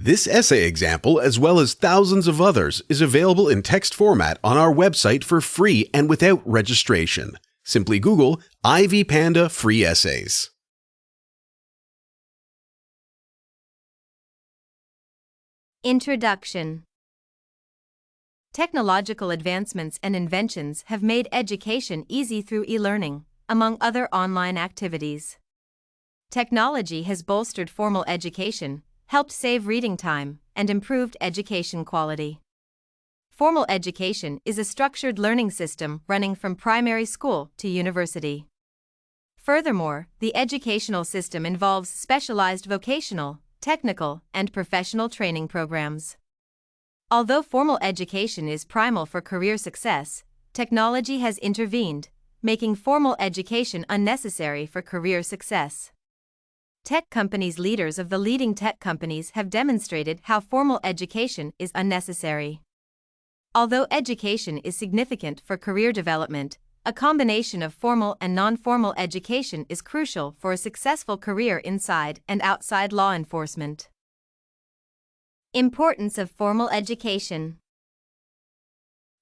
This essay example, as well as thousands of others, is available in text format on our website for free and without registration. Simply Google Ivy Panda Free Essays. Introduction. Technological advancements and inventions have made education easy through e-learning, among other online activities. Technology has bolstered formal education, helped save reading time, and improved education quality. Formal education is a structured learning system running from primary school to university. Furthermore, the educational system involves specialized vocational, technical, and professional training programs. Although formal education is primal for career success, technology has intervened, making formal education unnecessary for career success. Tech companies. Leaders of the leading tech companies have demonstrated how formal education is unnecessary. Although education is significant for career development, a combination of formal and non-formal education is crucial for a successful career inside and outside law enforcement. Importance of formal education.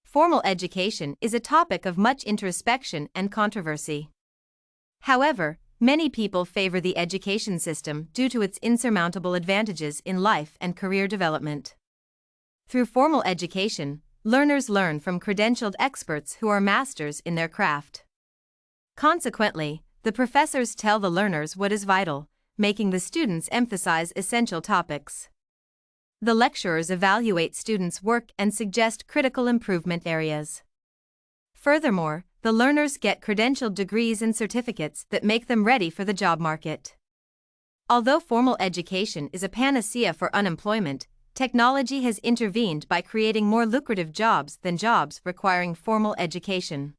Formal education is a topic of much introspection and controversy. However, many people favor the education system due to its insurmountable advantages in life and career development. Through formal education, learners learn from credentialed experts who are masters in their craft. Consequently, the professors tell the learners what is vital, making the students emphasize essential topics. The lecturers evaluate students' work and suggest critical improvement areas. Furthermore, the learners get credentialed degrees and certificates that make them ready for the job market. Although formal education is a panacea for unemployment, technology has intervened by creating more lucrative jobs than jobs requiring formal education.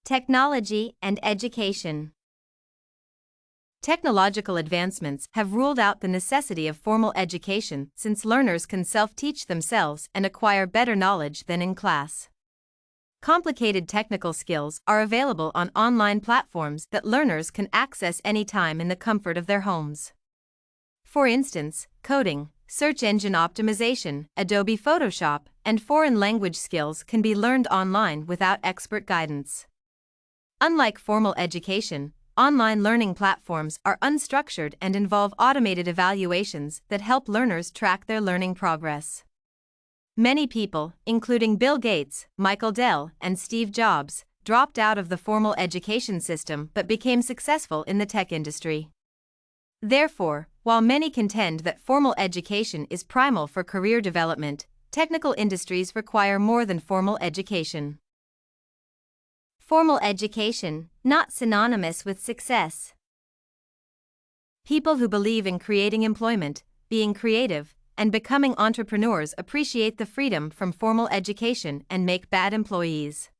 Technology and education. Technological advancements have ruled out the necessity of formal education since learners can self-teach themselves and acquire better knowledge than in class. Complicated technical skills are available on online platforms that learners can access anytime in the comfort of their homes. For instance, coding, search engine optimization, Adobe Photoshop, and foreign language skills can be learned online without expert guidance. Unlike formal education, online learning platforms are unstructured and involve automated evaluations that help learners track their learning progress. Many people, including Bill Gates, Michael Dell, and Steve Jobs, dropped out of the formal education system but became successful in the tech industry. Therefore, while many contend that formal education is primal for career development, technical industries require more than formal education. Formal education, not synonymous with success. People who believe in creating employment, being creative, and becoming entrepreneurs appreciate the freedom from formal education and make bad employees.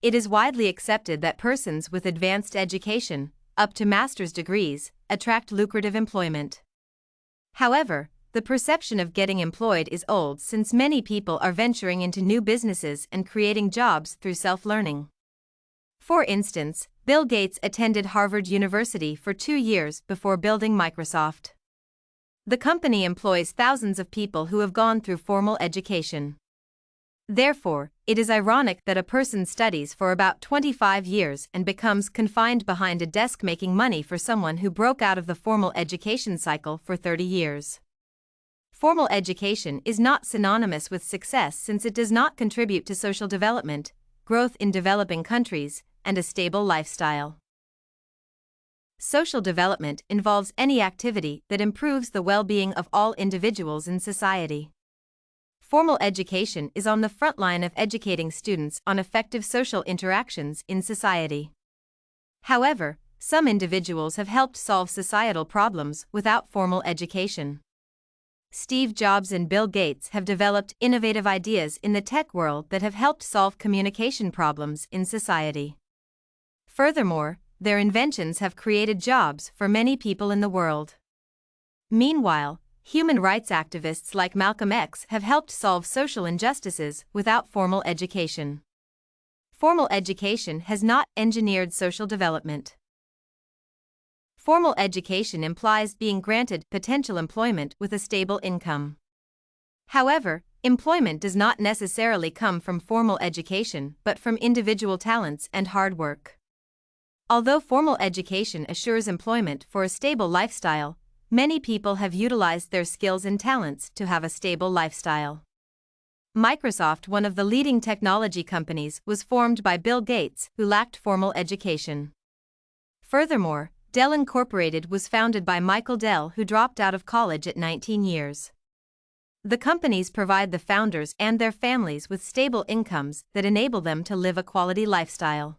It is widely accepted that persons with advanced education, up to master's degrees, attract lucrative employment. However, the perception of getting employed is old since many people are venturing into new businesses and creating jobs through self-learning. For instance, Bill Gates attended Harvard University for 2 years before building Microsoft. The company employs thousands of people who have gone through formal education. Therefore, it is ironic that a person studies for about 25 years and becomes confined behind a desk making money for someone who broke out of the formal education cycle for 30 years. Formal education is not synonymous with success since it does not contribute to social development, growth in developing countries, and a stable lifestyle. Social development involves any activity that improves the well-being of all individuals in society. Formal education is on the front line of educating students on effective social interactions in society. However, some individuals have helped solve societal problems without formal education. Steve Jobs and Bill Gates have developed innovative ideas in the tech world that have helped solve communication problems in society. Furthermore, their inventions have created jobs for many people in the world. Meanwhile, human rights activists like Malcolm X have helped solve social injustices without formal education. Formal education has not engineered social development. Formal education implies being granted potential employment with a stable income. However, employment does not necessarily come from formal education but from individual talents and hard work. Although formal education assures employment for a stable lifestyle, many people have utilized their skills and talents to have a stable lifestyle. Microsoft, one of the leading technology companies, was formed by Bill Gates, who lacked formal education. Furthermore, Dell Incorporated was founded by Michael Dell, who dropped out of college at 19 years. The companies provide the founders and their families with stable incomes that enable them to live a quality lifestyle.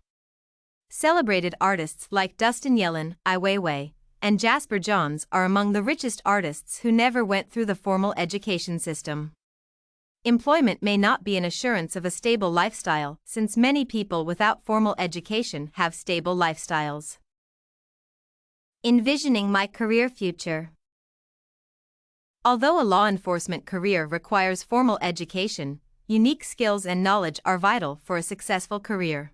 Celebrated artists like Dustin Yellin, Ai Weiwei, and Jasper Johns are among the richest artists who never went through the formal education system. Employment may not be an assurance of a stable lifestyle, since many people without formal education have stable lifestyles. Envisioning my career future. Although a law enforcement career requires formal education, unique skills and knowledge are vital for a successful career.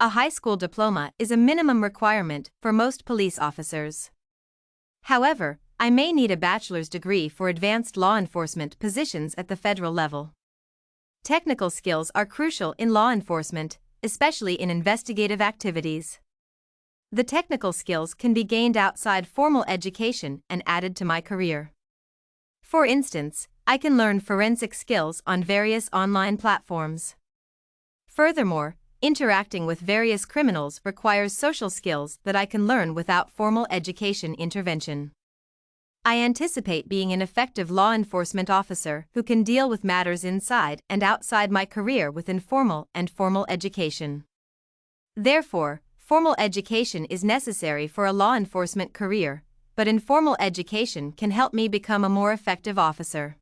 A high school diploma is a minimum requirement for most police officers. However, I may need a bachelor's degree for advanced law enforcement positions at the federal level. Technical skills are crucial in law enforcement, especially in investigative activities. The technical skills can be gained outside formal education and added to my career. For instance, I can learn forensic skills on various online platforms. Furthermore, interacting with various criminals requires social skills that I can learn without formal education intervention. I anticipate being an effective law enforcement officer who can deal with matters inside and outside my career with informal and formal education. Therefore, formal education is necessary for a law enforcement career, but informal education can help me become a more effective officer.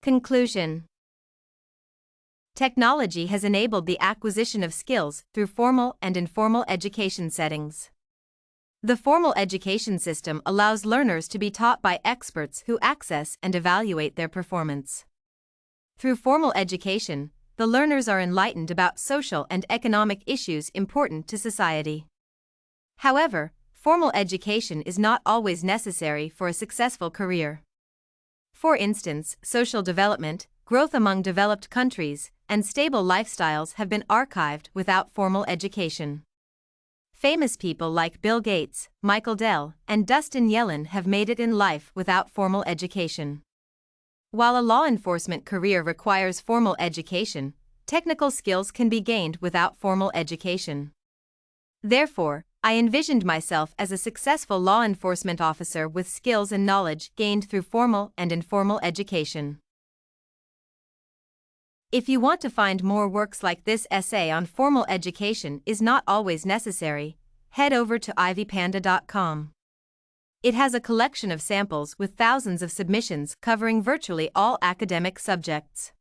Conclusion. Technology has enabled the acquisition of skills through formal and informal education settings. The formal education system allows learners to be taught by experts who access and evaluate their performance. Through formal education, the learners are enlightened about social and economic issues important to society. However, formal education is not always necessary for a successful career. For instance, social development, growth among developed countries, and stable lifestyles have been archived without formal education. Famous people like Bill Gates, Michael Dell, and Dustin Yellin have made it in life without formal education. While a law enforcement career requires formal education, technical skills can be gained without formal education. Therefore, I envisioned myself as a successful law enforcement officer with skills and knowledge gained through formal and informal education. If you want to find more works like this essay on formal education is not always necessary, head over to ivypanda.com. It has a collection of samples with thousands of submissions covering virtually all academic subjects.